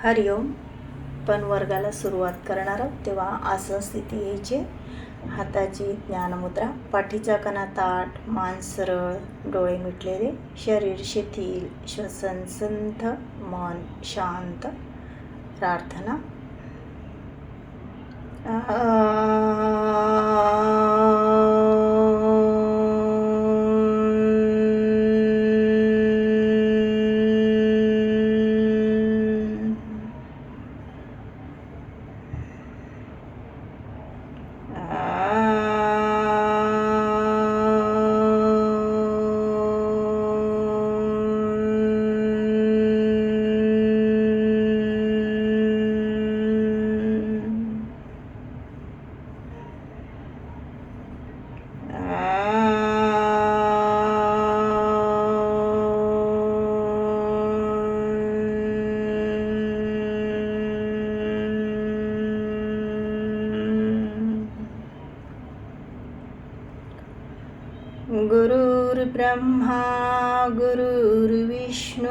हरिओम. पण वर्गाला सुरुवात करणार आहोत तेव्हा आसन स्थिती यायची. हाताची ज्ञानमुद्रा, पाठीचा कणा ताठ, मान सरळ, डोळे मिटलेले, शरीर शिथिल, श्वसन संथ, मन शांत. प्रार्थना. गुरुर्ब्रह्मा गुरुर्विष्णू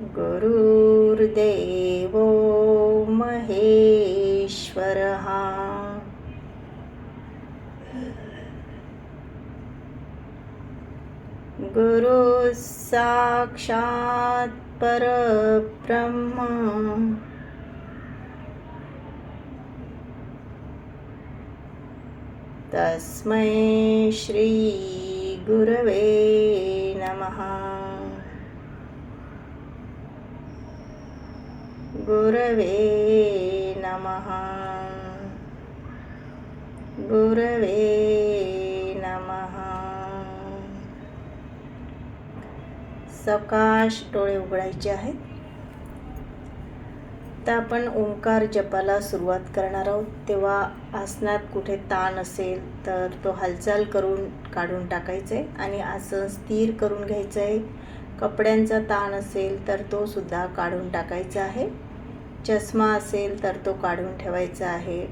गुरुर्देवो महेश्वरः. गुरु साक्षात् परब्रह्म तस्मै श्री गुरवे नमः. गुरवे नमः. गुरवे नमः. सावकाश डोळे उघडायचे आहेत. तर आपण ओंकार जपाला सुरुवात करणार आहोत तेव्हा आसनात कुठे ताण असेल तर तो हालचाल करून काढून टाकायचा आहे आणि आसन स्थिर करून घ्यायचं आहे. कपड्यांचा ताण असेल तर तो सुद्धा काढून टाकायचा आहे. चष्मा असेल तर तो काढून ठेवायचा आहे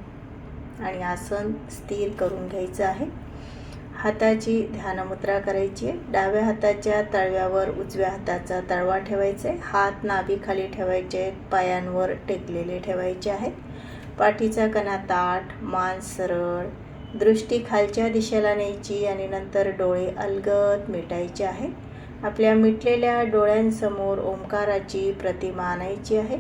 आणि आसन स्थिर करून घ्यायचं आहे. हाताची ध्यानमुद्रा करायची आहे. डाव्या हाताच्या तळव्यावर उजव्या हाताचा तळवा ठेवायचा आहे. हात नाभीखाली ठेवायचे आहेत. पायांवर टेकलेले ठेवायचे आहेत. पाठीचा कणा ताठ, मान सरळ, दृष्टी खालच्या दिशेला न्यायची आणि नंतर डोळे अलगद मिटायचे आहेत. आपल्या मिटलेल्या डोळ्यांसमोर ओंकाराची प्रतिमा आणायची आहे.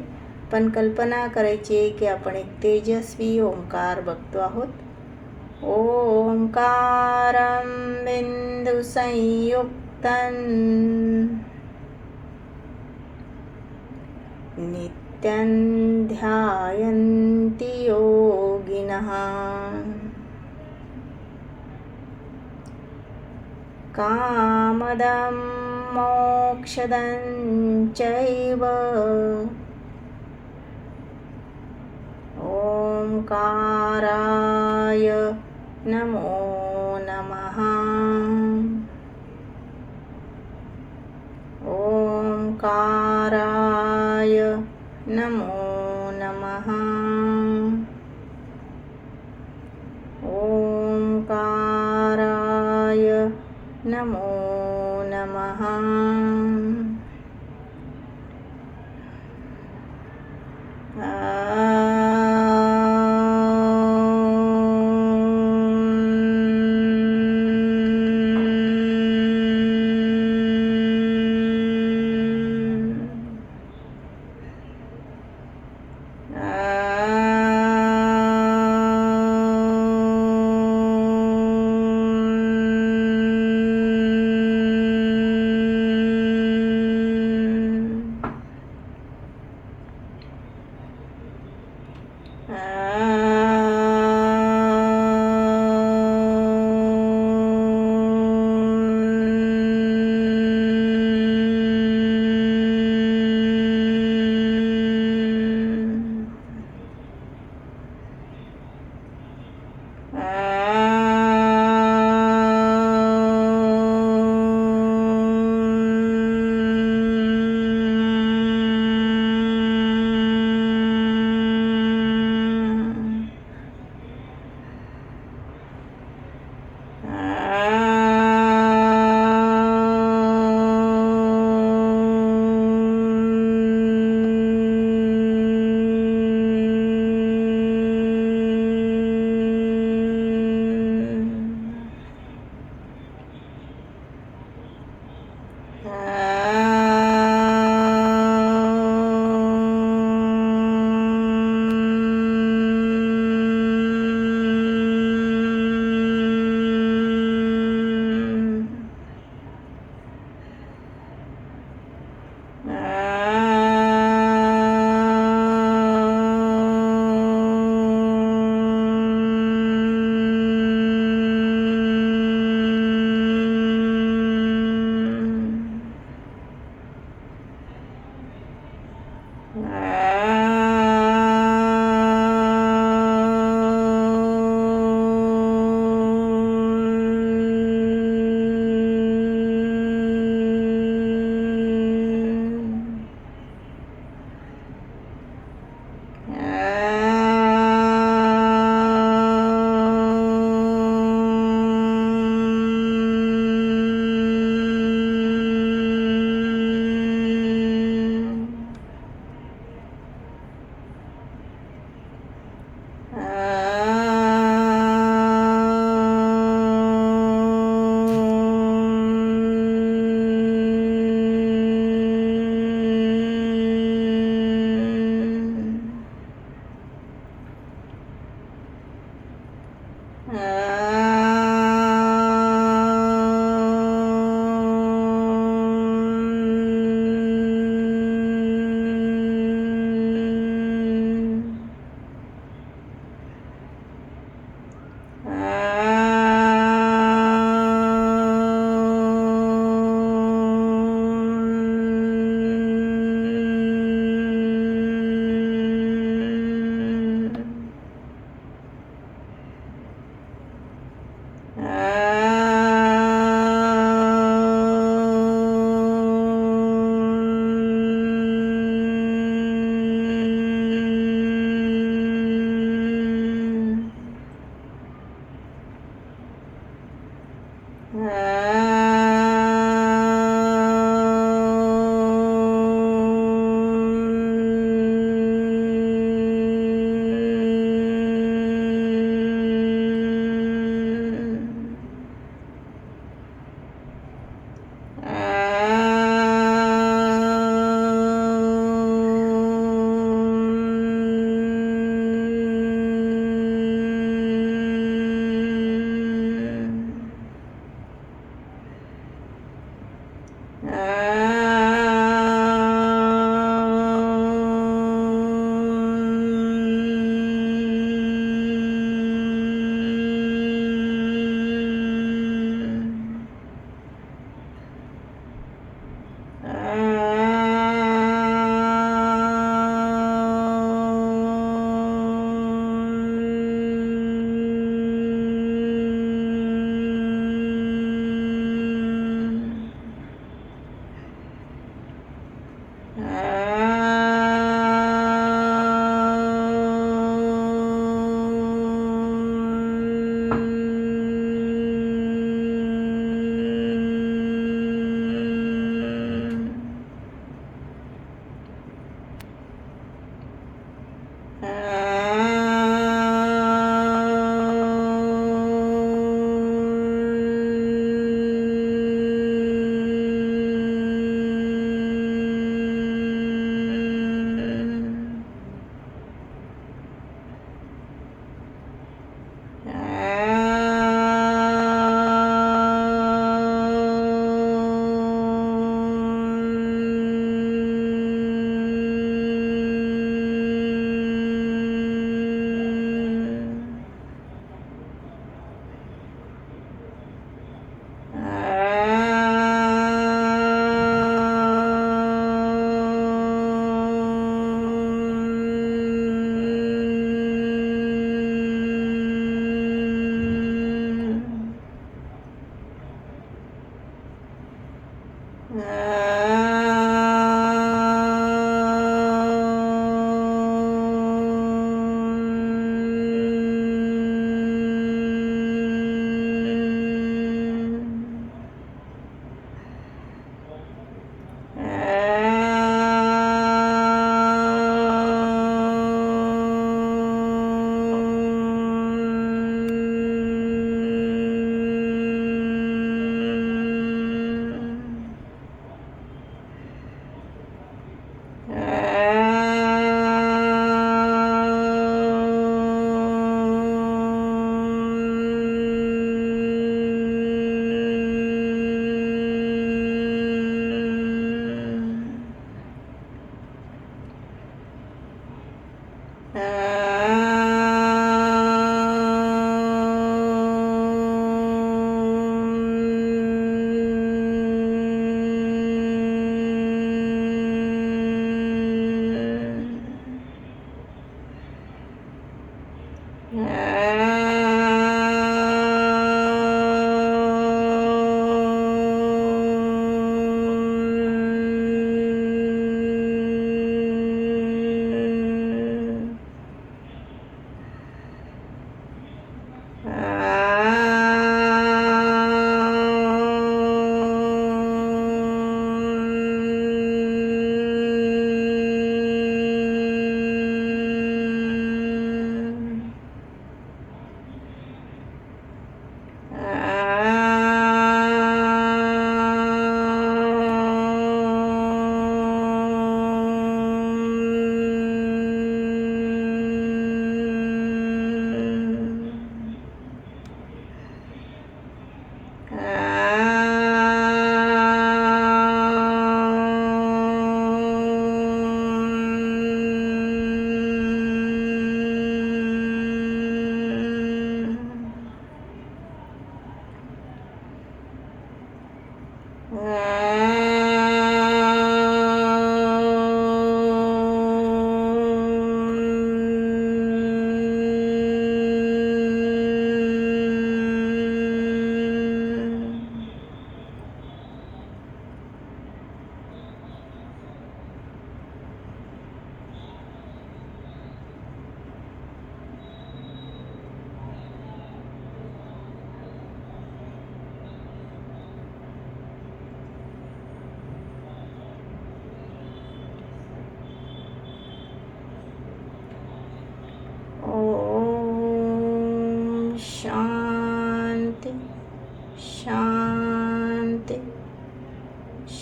पण कल्पना करायची आहे की आपण एक तेजस्वी ओंकार बघतो आहोत. ओंकारं बिंदु संयुक्तं नित्यं ध्यायन्ति योगिनः. कामदं मोक्षदं चैव ओंकाराय नमो नमः. ओंकाराय नमो नमः. ओंकाराय नमो नमः.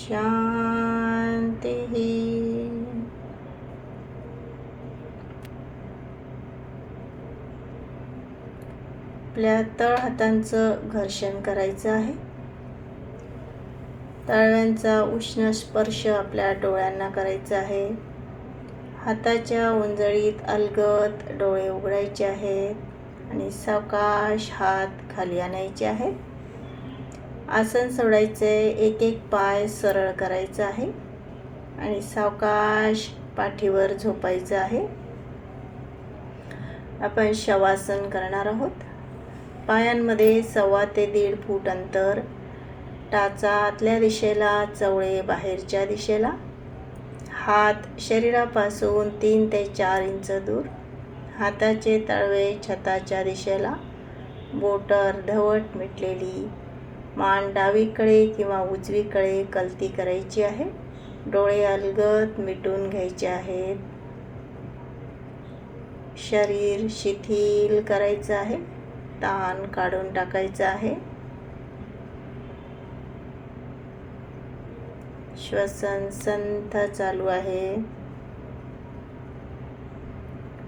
शांतिः. आपल्या तळ हातांचं घर्षण करायचं आहे. तळव्यांचा उष्ण स्पर्श आपल्या डोळ्यांना करायचा आहे. हाताच्या उंजळीत अलगद डोळे उघडायचे आहेत आणि सावकाश हात खाली आणायचे आहेत. आसन सोडायचे. एक एक पाय सरळ करायचा आहे आणि सावकाश पाठीवर झोपायचं आहे. आपण शवासन करणार आहोत. पायांमध्ये 1.25 ते 1.5 फूट अंतर. टाचा आतल्या दिशेला, चवळे बाहेरच्या दिशेला. हात शरीरापासून 3 ते 4 इंच दूर. हाताचे तळवे छताच्या दिशेला. बोटं अर्धवट मिटलेली. मान डावीकडे किंवा उजवीकडे कलती करायची आहे. डोळे अलगद मिटून घ्यायचे आहेत. शरीर शिथिल करायचं आहे. ताण काढून टाकायचा आहे. श्वसन संथ चालू आहे.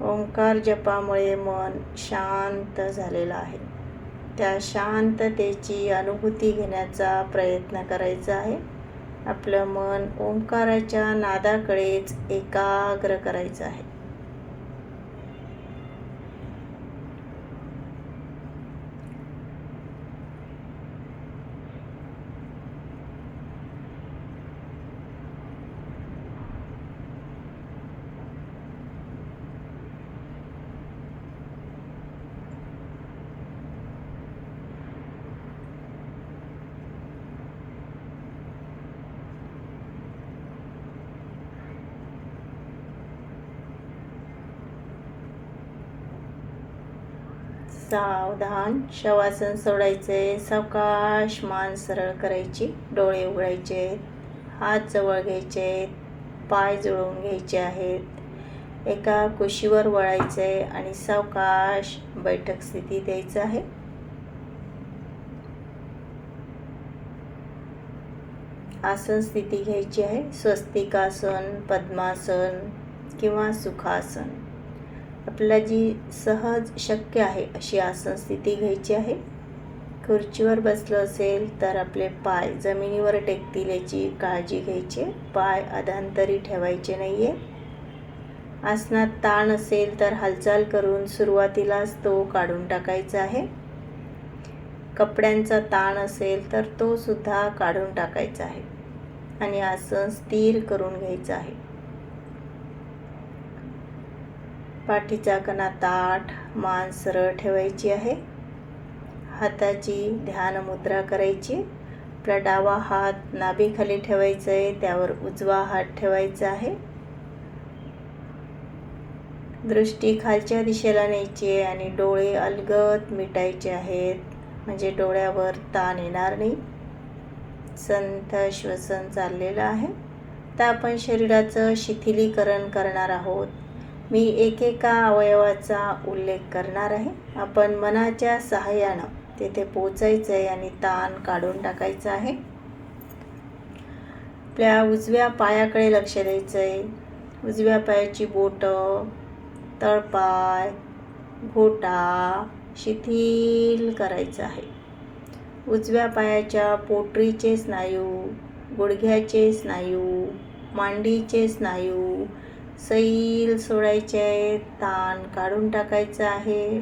ओंकार जपामुळे मन शांत झालेलं आहे. त्या शांततेची अनुभूती घेण्याचा प्रयत्न करायचा आहे. आपलं मन ओंकाराच्या नादाकडेच एकाग्र करायचं आहे. सावधान. शवासन सोडायचे. सावकाश मान सरळ करायची. डोळे उघडायचे. हात जवळ घ्यायचे. पाय जुळवून घ्यायचे आहेत. एका कुशीवर वळायचे आणि सावकाश बैठक स्थिती द्यायचं आहे. आसन स्थिती घ्यायची आहे. स्वस्तिकासन, पद्मासन किंवा सुखासन. आपल्याला जी सहज शक्य आहे अशी आसन स्थिती घ्यायची आहे. खुर्चीवर बसलो असेल तर आपले पाय जमिनीवर टेकतील याची काळजी घ्यायची. पाय अधांतरी ठेवायचे नाही आहे. आसनात ताण असेल तर हालचाल करून सुरुवातीलाच तो काढून टाकायचा आहे. कपड्यांचा ताण असेल तर तो सुद्धा काढून टाकायचा आहे आणि आसन स्थिर करून घ्यायचं आहे. पाठीचा कणा ताठ, मान सरळ ठेवायची आहे. हाताची ध्यान मुद्रा करायची. आपला डावा हात नाभीखाली ठेवायचा आहे. त्यावर उजवा हात ठेवायचा आहे. दृष्टी खालच्या दिशेला न्यायची आहे आणि डोळे अलगद मिटायचे आहेत, म्हणजे डोळ्यावर ताण येणार नाही. संथ श्वसन चाललेलं आहे. तर आपण शरीराचं शिथिलीकरण करणार आहोत. मी एकेका अवयवाचा उल्लेख करणार आहे. आपण मनाच्या सहाय्यानं तेथे पोचायचं आहे आणि ताण काढून टाकायचं आहे. आपल्या उजव्या पायाकडे लक्ष द्यायचं आहे. उजव्या पायाची बोटं, तळपाय, घोटा शिथिल करायचं आहे. उजव्या पायाच्या पोटरीचे स्नायू, गुडघ्याचे स्नायू, मांडीचे स्नायू सैल सोडायचे आहेत. ताण काढून टाकायचा आहे.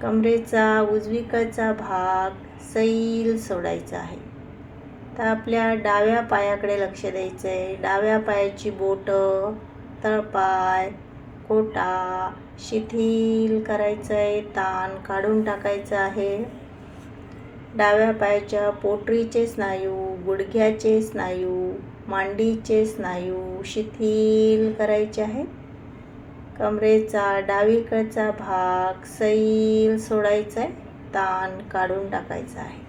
कमरेचा उजवीकडचा भाग सैल सोडायचा आहे. तर आपल्या डाव्या पायाकडे लक्ष द्यायचं आहे. डाव्या पायाची बोटं, तळपाय, घोटा शिथिल करायचं आहे. ताण काढून टाकायचं आहे. डाव्या पायाच्या पोटरीचे स्नायू, गुडघ्याचे स्नायू, मांडीचे स्नायू शिथिल करायचे आहेत. कमरेचा डावीकडचा भाग सैल सोडायचा आहे. ताण काढून टाकायचा आहे.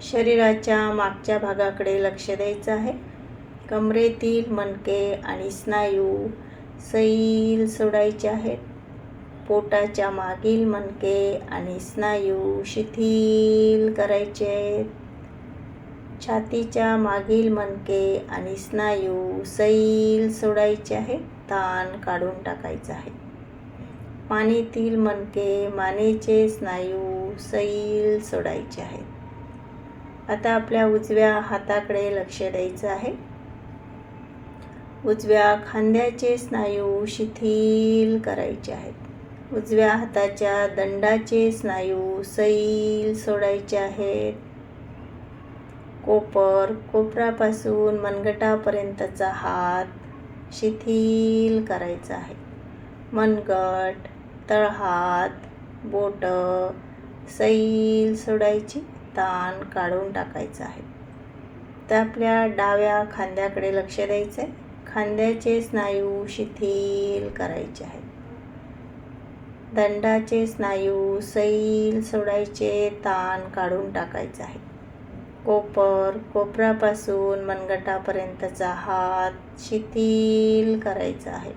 शरीराच्या मागच्या भागाकडे लक्ष द्यायचं आहे. कमरेतील मणके आणि स्नायू सैल सोडायचे आहेत. पोटाच्या मागील मणके आणि स्नायू शिथिल करायचे आहेत. छातीच्या मागील मणके आणि स्नायू सैल सोडायचे आहेत, ताण काढून टाकायचा आहे. मानेतील मणके, मानेचे स्नायू सैल सोडायचे आहेत. आता आपल्या उजव्या हाताकडे लक्ष द्यायचं आहे. उजव्या खांद्याचे स्नायू शिथिल करायचे आहेत. उजव्या हाताच्या दंडाचे स्नायू सैल सोडायचे आहेत. कोपरापासून मनगटापर्यंतचा हात शिथिल करायचा आहे. मनगट, तळहात, बोट सैल सोडायची, ताण काढून टाकायचा आहे. तर आपल्या डाव्या खांद्याकडे लक्ष द्यायचं आहे. खांद्याचे स्नायू शिथिल करायचे आहेत. दंडाचे स्नायू सैल सोडायचे, ताण काढून टाकायचा आहे. कोपरापासून मनगटापर्यंतचा हात शिथिल करायचा आहे.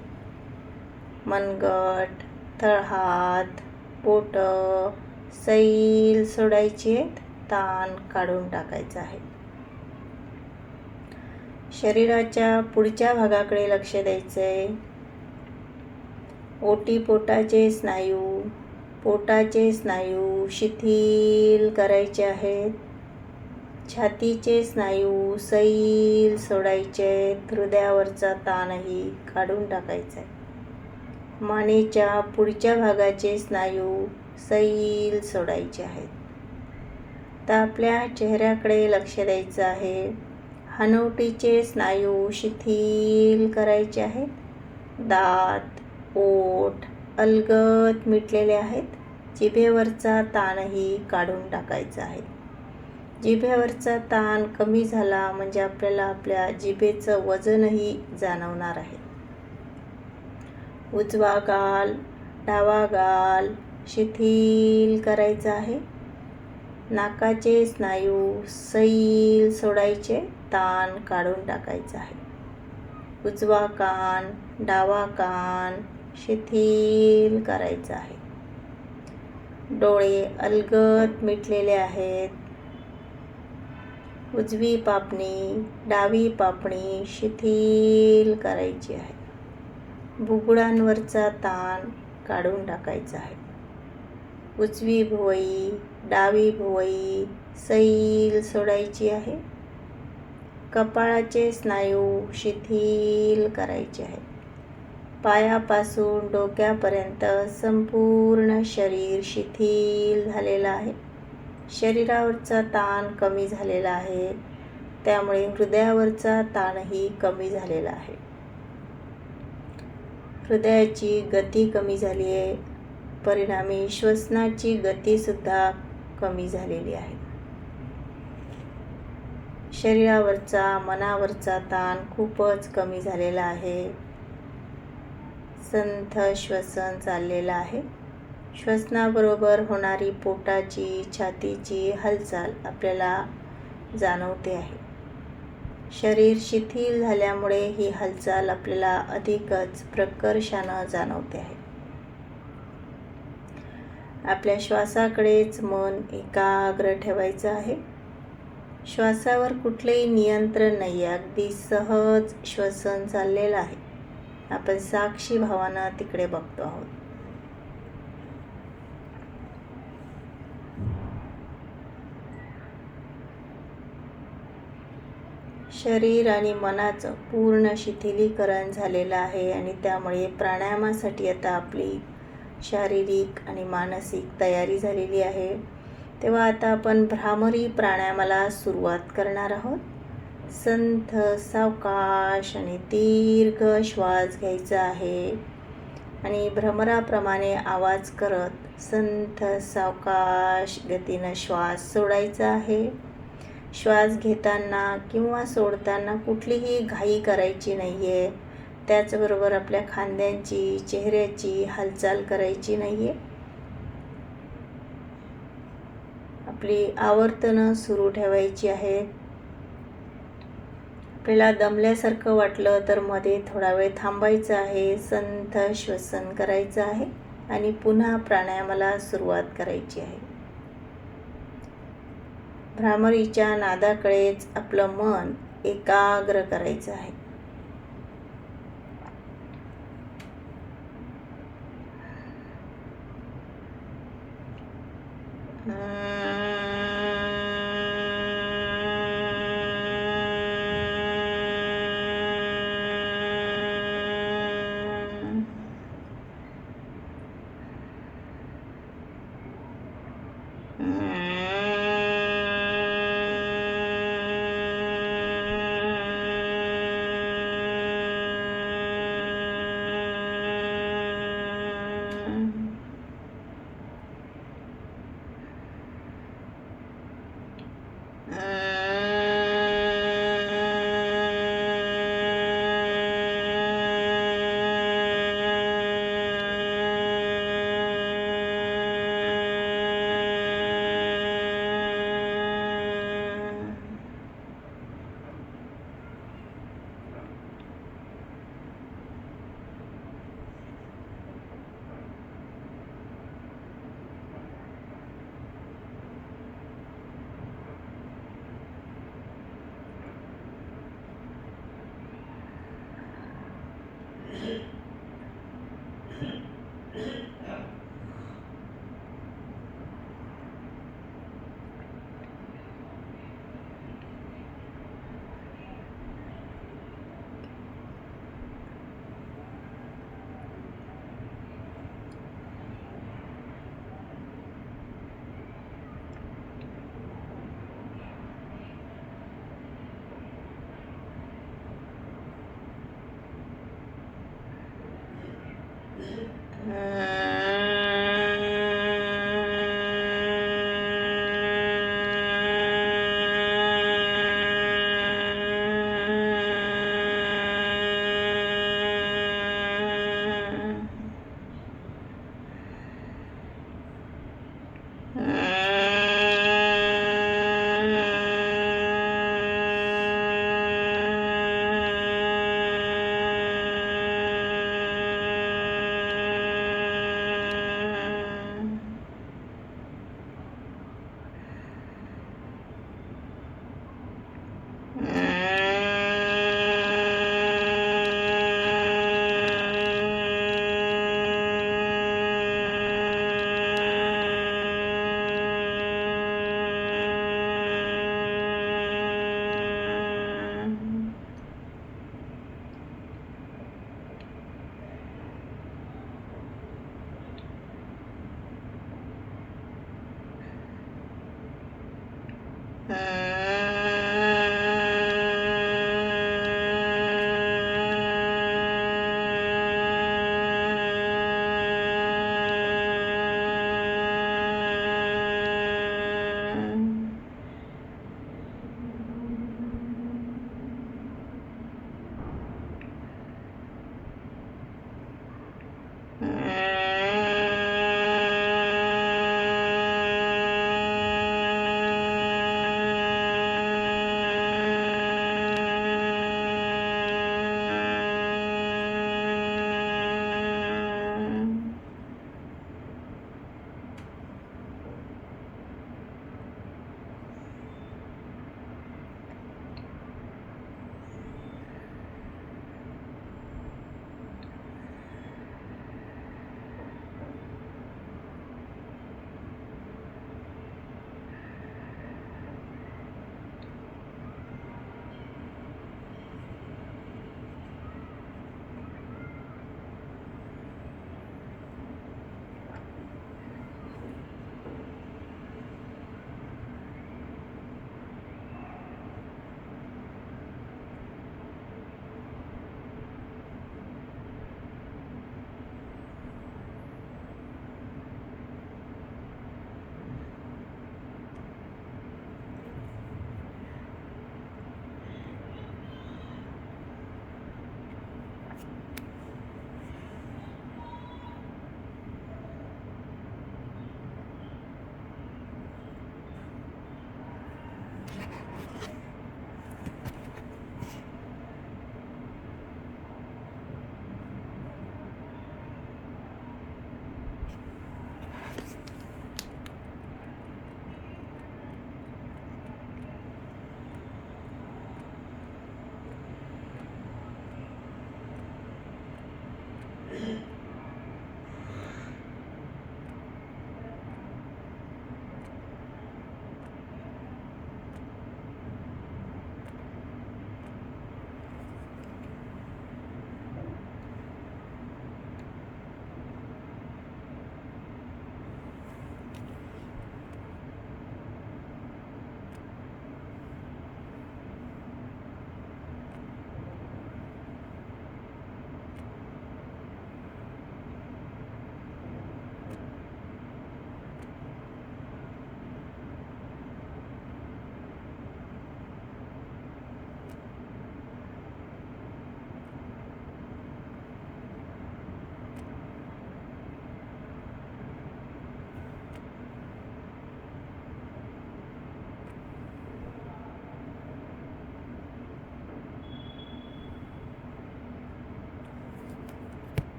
मनगट, तळहात, बोट सैल सोडायची, ताण काढून टाकायचा आहे. शरीराच्या पुढच्या भागाकडे लक्ष द्यायचं आहे. ओटीपोटाचे स्नायू शिथिल करायचे आहेत. छातीचे स्नायू सैल सोडायचे, हृदयावरचा ताणही काढून टाकायचा आहे. मानेच्या पुढच्या भागाचे स्नायू सैल सोडायचे आहेत. तर आपल्या चेहऱ्याकडे लक्ष द्यायचं आहे. हनुवटीचे स्नायू शिथिल करायचे आहेत. दात, ओठ अलगद मिटलेले आहेत. जिभेवरचा ताणही काढून टाकायचा आहे. जिभेवरचा ताण कमी झाला म्हणजे आपल्याला आपल्या जिभेचं वजनही जाणवणार आहे. उजवा गाल, डावा गाल शिथिल करायचा आहे. नाकाचे स्नायू सैल सोडायचे, ताण काढून टाकायचा आहे. उजवा कान, डावा कान शिथिल करायचा आहे. डोळे अलगद मिटलेले आहेत. उजवी पापणी, डावी पापणी शिथिल करायची आहे. बुबुळांवरचा ताण काढून टाकायचा आहे. उजवी भुवई, डावी भुवई सैल सोडायची आहे. कपाळाचे स्नायू शिथिल करायचे आहे. पायापासून डोक्यापर्यंत संपूर्ण शरीर शिथिल झालेलं आहे. शरीरावरचा ताण कमी झालेला आहे, त्यामुळे हृदयावरचा ताणही कमी झालेला आहे. हृदयाची गती कमी झाली आहे, परिणामी श्वसनाची गतीसुद्धा कमी झालेली आहे. शरीरावरचा, मनावरचा ताण खूपच कमी झालेला आहे. संथ श्वसन चाललेलं आहे. श्वसनाबरोबर होणारी पोटाची, छातीची हालचाल आपल्याला जाणवते आहे. शरीर शिथिल झाल्यामुळे ही हालचाल आपल्याला अधिकच प्रकर्षानं जाणवते आहे. आपल्या श्वासाकडेच मन एकाग्र ठेवायचं आहे. श्वासावर कुठलेही नियंत्रण नाही आहे, अगदी सहज श्वसन चाललेलं आहे. आपण साक्षी भावानं तिकडे बघतो आहोत. शरीर आणि मनाचं पूर्ण शिथिलीकरण झालेलं आहे आणि त्यामुळे प्राणायामासाठी आता आपली शारीरिक आणि मानसिक तयारी झालेली आहे. तेव्हा आता आपण भ्रामरी प्राणायामाला सुरुवात करणार आहोत. संथ, सावकाश आणि दीर्घ श्वास घ्यायचा आहे आणि भ्रमराप्रमाणे आवाज करत संथ, सावकाश गतीनं श्वास सोडायचा आहे. श्वास घेताना किंवा सोडताना कुठलीही घाई करायची नाही आहे. त्याचबरोबर आपल्या खांद्यांची, चेहऱ्याची हालचाल करायची नाही आहे. आपली आवर्तनं सुरू ठेवायची आहेत. आपल्याला दमल्यासारखं वाटलं तर मध्ये थोडा वेळ थांबायचं आहे, संथ श्वसन करायचं आहे आणि पुन्हा प्राणायामाला सुरुवात करायची आहे. भ्रामरीच्या नादाकडेच आपलं मन एकाग्र करायचं आहे.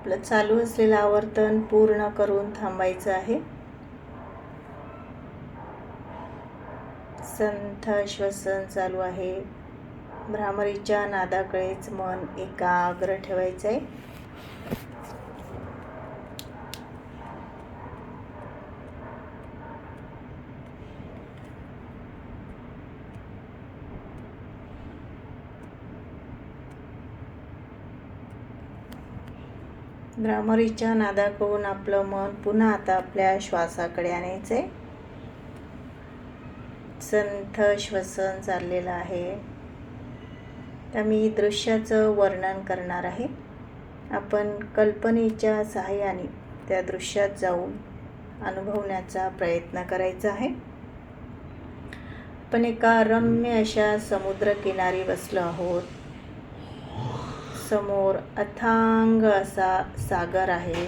आपलं चालू असलेलं आवर्तन पूर्ण करून थांबायचं आहे. संथ श्वसन चालू आहे. भ्रामरीच्या नादाकडेच मन एकाग्र ठेवायचं आहे. भ्रामरीच्या नादाकडून आपलं मन पुन्हा आता आपल्या श्वासाकडे आणायचे. संथ श्वसन चाललेलं आहे. तर मी दृश्याचं वर्णन करणार आहे. आपण कल्पनेच्या सहाय्याने त्या दृश्यात जाऊन अनुभवण्याचा प्रयत्न करायचा आहे. आपण एका रम्य अशा समुद्रकिनारी बसलो आहोत. समोर अथांग असा सागर आहे.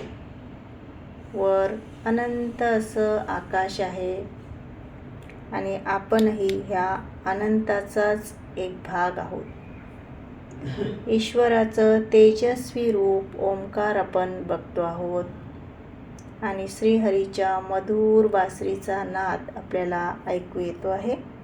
वर अनंत असं आकाश आहे आणि आपणही ह्या अनंताचाच एक भाग आहोत. ईश्वराचं तेजस्वी रूप ओंकार आपण बघतो आहोत आणि श्रीहरीच्या मधुर बासरीचा नाद आपल्याला ऐकू येतो आहे.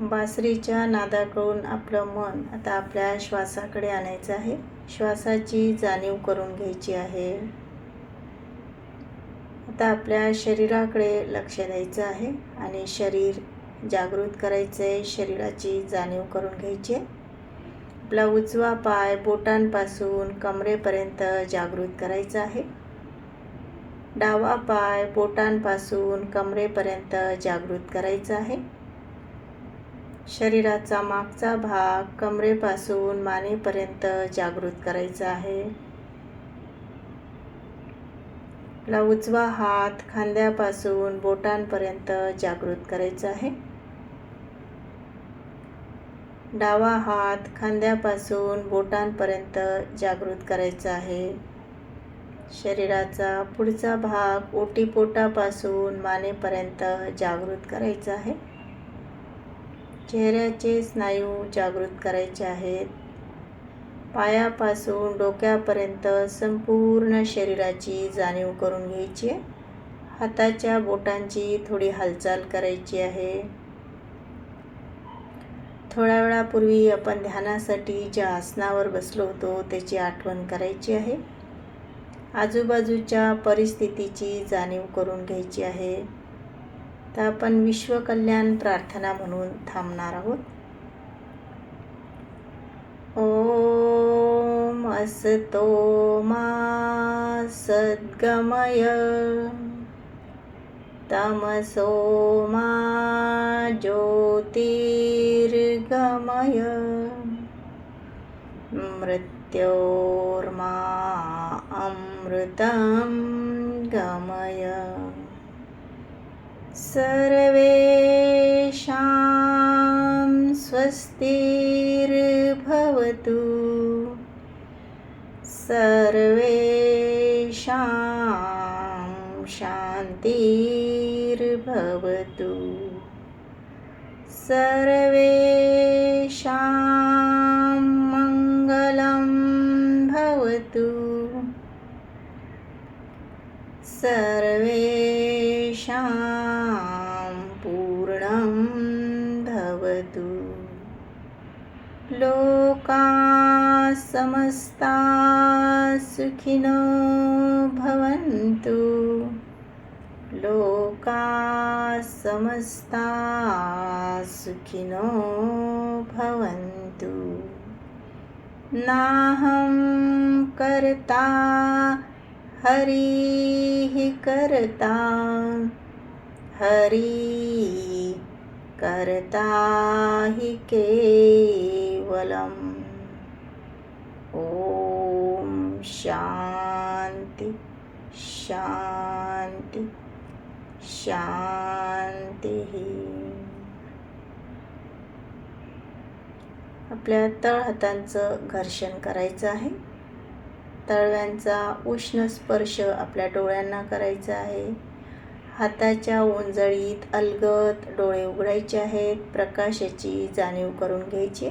बासरीच्या नादाकडून आपलं मन आता आपल्या श्वासाकडे आणायचं आहे. श्वासाची जाणीव करून घ्यायची आहे. आता आपल्या शरीराकडे लक्ष द्यायचं आहे आणि शरीर जागृत करायचं आहे. शरीराची जाणीव करून घ्यायची आहे. आपला उजवा पाय बोटांपासून कमरेपर्यंत जागृत करायचा आहे. डावा पाय बोटांपासून कमरेपर्यंत जागृत करायचा आहे. शरीराचा मागचा भाग कमरेपासून मानेपर्यंत जागृत करायचा आहे. आपला उजवा हात खांद्यापासून बोटांपर्यंत जागृत करायचा आहे. डावा हात खांद्यापासून बोटांपर्यंत जागृत करायचा आहे. शरीराचा पुढचा भाग ओटीपोटापासून मानेपर्यंत जागृत करायचा आहे. चेहऱ्याचे स्नायू जागृत करायचे आहेत. पायापासून डोक्यापर्यंत संपूर्ण शरीराची जाणीव करून घ्यायची आहे. हाताच्या बोटांची थोडी हालचाल करायची आहे. थोड्या वेळापूर्वी आपण ध्यानासाठी ज्या आसनावर बसलो होतो त्याची आठवण करायची आहे. आजूबाजूच्या परिस्थितीची जाणीव करून घ्यायची आहे. तर आपण विश्वकल्याण प्रार्थना म्हणून थांबणार आहोत. ओम असतो मा सद्गमय तमसो मा ज्योतिर्गमय मृत्योर्मा अमृतं गमय सर्वेषां स्वस्तिर्भवतु सर्वेषां शान्तिर्भवतु सर्वेषां मङ्गलं भवतु सर्वेषां पूर्णं भवतु लोकाः समस्ताः सुखिनो भवन्तु लोकाः समस्ताः सुखिनो भवन्तु नाहं कर्ता हरिः कर्ता हरि कर्ता हि केवलम् ओम शांती शांती शांती. आपल्या तळहातांचं घर्षण करायचं आहे. तळव्यांचा उष्ण स्पर्श आपल्या डोळ्यांना करायचा आहे. हाताच्या ओंजळीत अलगद डोळे उघडायचे आहेत. प्रकाशाची जाणीव करून घ्यायची.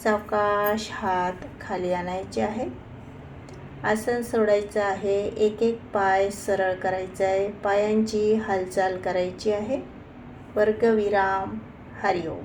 सावकाश हात खाली आणायचे आहे. आसन सोडायचं आहे. एक एक पाय सरळ करायचा आहे. पायांची हालचाल करायची आहे. वर्गविराम. हरिओम.